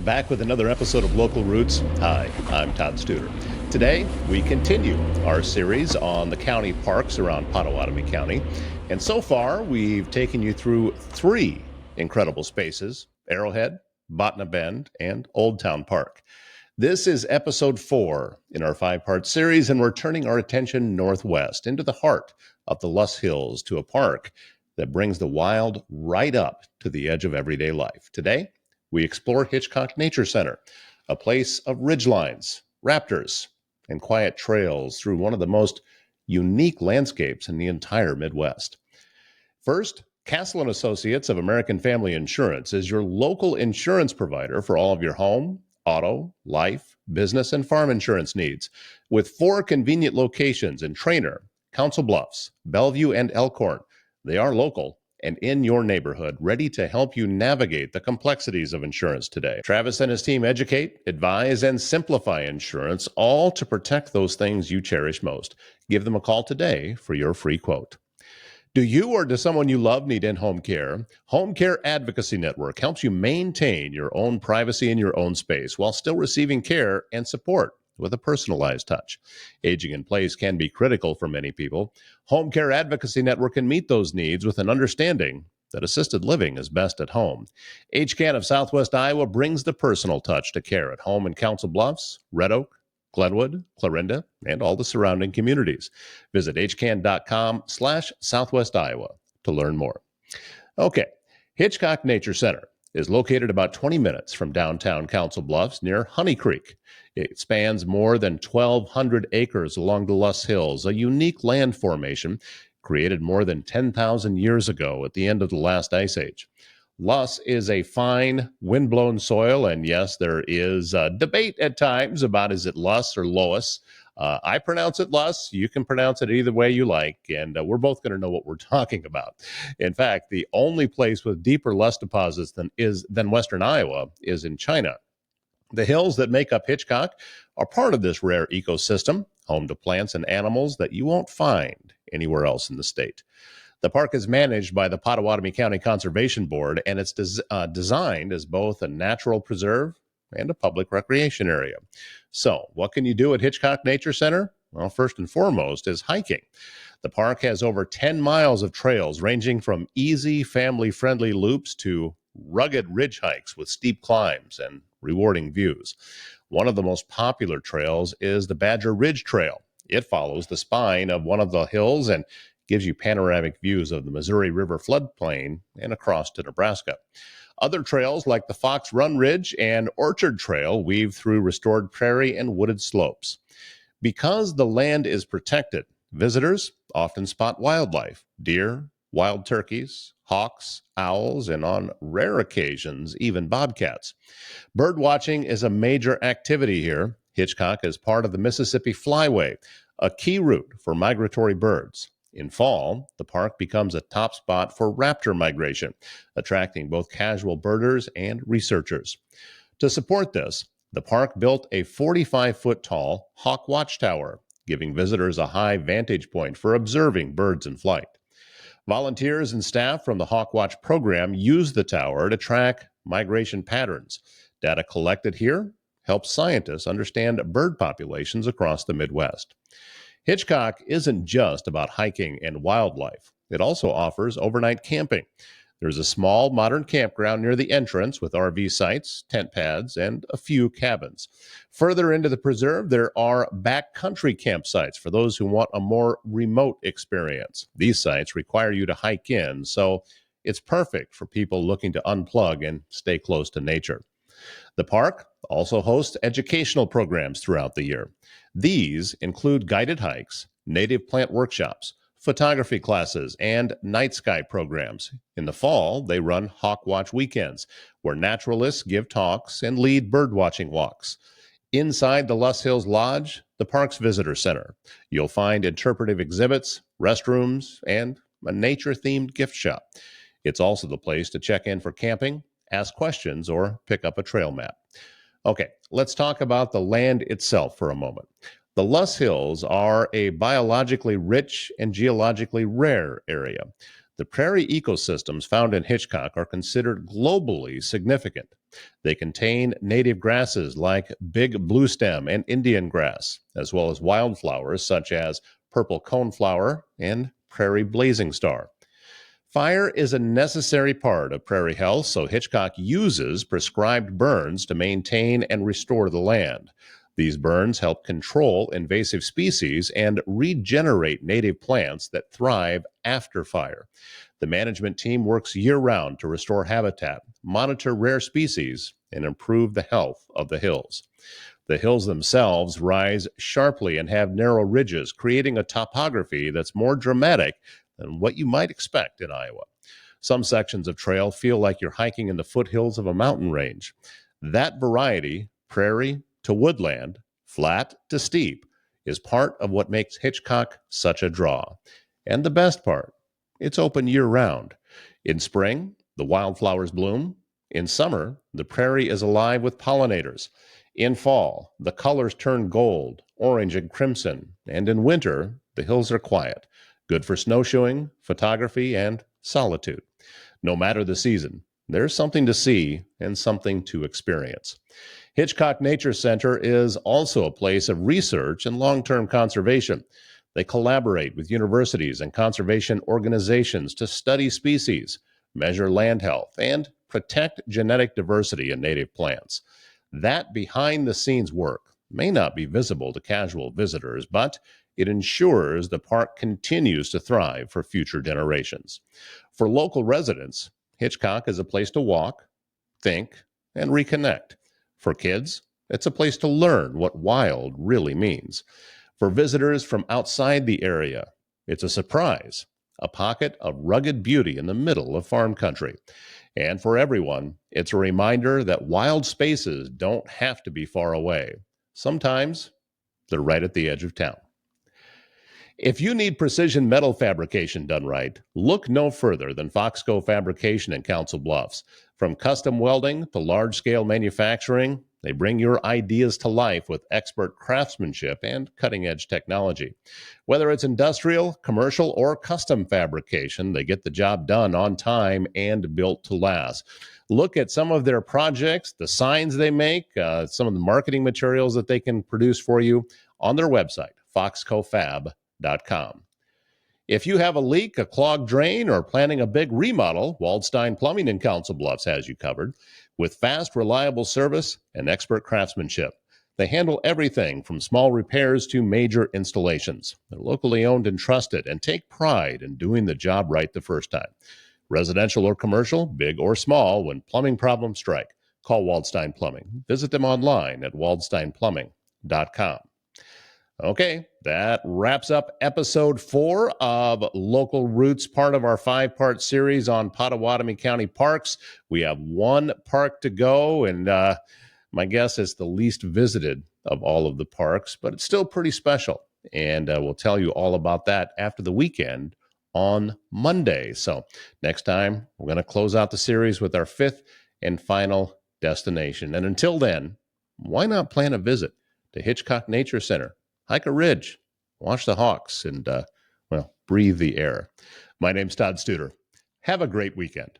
back with another episode of Local Roots. Hi, I'm Todd Studer. Today, we continue our series on the county parks around Pottawattamie County. And so far, we've taken you through three incredible spaces: Arrowhead, Botna Bend, and Old Town Park. This is episode 4 in our 5-part series, and we're turning our attention northwest into the heart of the Luss Hills to a park that brings the wild right up to the edge of everyday life. Today, we explore Hitchcock Nature Center, a place of ridgelines, raptors, and quiet trails through one of the most unique landscapes in the entire Midwest. First, Castle & Associates of American Family Insurance is your local insurance provider for all of your home, auto, life, business, and farm insurance needs. With 4 convenient locations in Trainer, Council Bluffs, Bellevue, and Elkhorn, they are local and in your neighborhood, ready to help you navigate the complexities of insurance today. Travis and his team educate, advise, and simplify insurance, all to protect those things you cherish most. Give them a call today for your free quote. Do you or does someone you love need in-home care? Home Care Advocacy Network helps you maintain your own privacy in your own space while still receiving care and support with a personalized touch. Aging in place can be critical for many people. Home Care Advocacy Network can meet those needs with an understanding that assisted living is best at home. HCAN of Southwest Iowa brings the personal touch to care at home in Council Bluffs, Red Oak, Glenwood, Clarinda, and all the surrounding communities. Visit hcan.com/Southwest Iowa to learn more. Okay, Hitchcock Nature Center is located about 20 minutes from downtown Council Bluffs near Honey Creek. It spans more than 1,200 acres along the Luss Hills, a unique land formation created more than 10,000 years ago at the end of the last ice age. Luss is a fine, windblown soil, and yes, there is a debate at times about is it Luss or Loess. I pronounce it Luss. You can pronounce it either way you like, and we're both going to know what we're talking about. In fact, the only place with deeper Luss deposits than Western Iowa is in China. The hills that make up Hitchcock are part of this rare ecosystem, home to plants and animals that you won't find anywhere else in the state. The park is managed by the Pottawattamie County Conservation Board, and it's designed as both a natural preserve and a public recreation area. So, what can you do at Hitchcock Nature Center? Well, first and foremost is hiking. The park has over 10 miles of trails ranging from easy, family-friendly loops to rugged ridge hikes with steep climbs and rewarding views. One of the most popular trails is the Badger Ridge Trail. It follows the spine of one of the hills and gives you panoramic views of the Missouri River floodplain and across to Nebraska. Other trails like the Fox Run Ridge and Orchard Trail weave through restored prairie and wooded slopes. Because the land is protected, visitors often spot wildlife: deer, wild turkeys, hawks, owls, and on rare occasions, even bobcats. Bird watching is a major activity here. Hitchcock is part of the Mississippi Flyway, a key route for migratory birds. In fall, the park becomes a top spot for raptor migration, attracting both casual birders and researchers. To support this, the park built a 45-foot-tall hawk watchtower, giving visitors a high vantage point for observing birds in flight. Volunteers and staff from the Hawk Watch program use the tower to track migration patterns. Data collected here helps scientists understand bird populations across the Midwest. Hitchcock isn't just about hiking and wildlife. It also offers overnight camping. There's a small modern campground near the entrance with RV sites, tent pads, and a few cabins. Further into the preserve, there are backcountry campsites for those who want a more remote experience. These sites require you to hike in, so it's perfect for people looking to unplug and stay close to nature. The park also hosts educational programs throughout the year. These include guided hikes, native plant workshops, photography classes, and night sky programs. In the fall, they run Hawk Watch weekends, where naturalists give talks and lead birdwatching walks. Inside the Luss Hills Lodge, the park's visitor center, you'll find interpretive exhibits, restrooms, and a nature-themed gift shop. It's also the place to check in for camping, ask questions, or pick up a trail map. Okay, let's talk about the land itself for a moment. The Luss Hills are a biologically rich and geologically rare area. The prairie ecosystems found in Hitchcock are considered globally significant. They contain native grasses like big bluestem and Indian grass, as well as wildflowers such as purple coneflower and prairie blazing star. Fire is a necessary part of prairie health, so Hitchcock uses prescribed burns to maintain and restore the land. These burns help control invasive species and regenerate native plants that thrive after fire. The management team works year-round to restore habitat, monitor rare species, and improve the health of the hills. The hills themselves rise sharply and have narrow ridges, creating a topography that's more dramatic than what you might expect in Iowa. Some sections of trail feel like you're hiking in the foothills of a mountain range. That variety, prairie to woodland, flat to steep, is part of what makes Hitchcock such a draw. And the best part, it's open year-round. In spring, the wildflowers bloom. In summer, the prairie is alive with pollinators. In fall, the colors turn gold, orange, and crimson. And in winter, the hills are quiet, good for snowshoeing, photography, and solitude. No matter the season, there's something to see and something to experience. Hitchcock Nature Center is also a place of research and long-term conservation. They collaborate with universities and conservation organizations to study species, measure land health, and protect genetic diversity in native plants. That behind-the-scenes work may not be visible to casual visitors, but it ensures the park continues to thrive for future generations. For local residents, Hitchcock is a place to walk, think, and reconnect. For kids, it's a place to learn what wild really means. For visitors from outside the area, it's a surprise, a pocket of rugged beauty in the middle of farm country. And for everyone, it's a reminder that wild spaces don't have to be far away. Sometimes they're right at the edge of town. If you need precision metal fabrication done right, look no further than Foxco Fabrication in Council Bluffs. From custom welding to large-scale manufacturing, they bring your ideas to life with expert craftsmanship and cutting-edge technology. Whether it's industrial, commercial, or custom fabrication, they get the job done on time and built to last. Look at some of their projects, the signs they make, some of the marketing materials that they can produce for you on their website, foxcofab.com. If you have a leak, a clogged drain, or planning a big remodel, Waldstein Plumbing in Council Bluffs has you covered with fast, reliable service and expert craftsmanship. They handle everything from small repairs to major installations. They're locally owned and trusted and take pride in doing the job right the first time. Residential or commercial, big or small, when plumbing problems strike, call Waldstein Plumbing. Visit them online at waldsteinplumbing.com. Okay, that wraps up episode 4 of Local Roots, part of our 5-part series on Pottawattamie County parks. We have 1 park to go, and my guess is the least visited of all of the parks, but it's still pretty special. And we'll tell you all about that after the weekend on Monday. So next time, we're going to close out the series with our 5th and final destination. And until then, why not plan a visit to Hitchcock Nature Center? Hike a ridge, watch the hawks, and, breathe the air. My name's Todd Studer. Have a great weekend.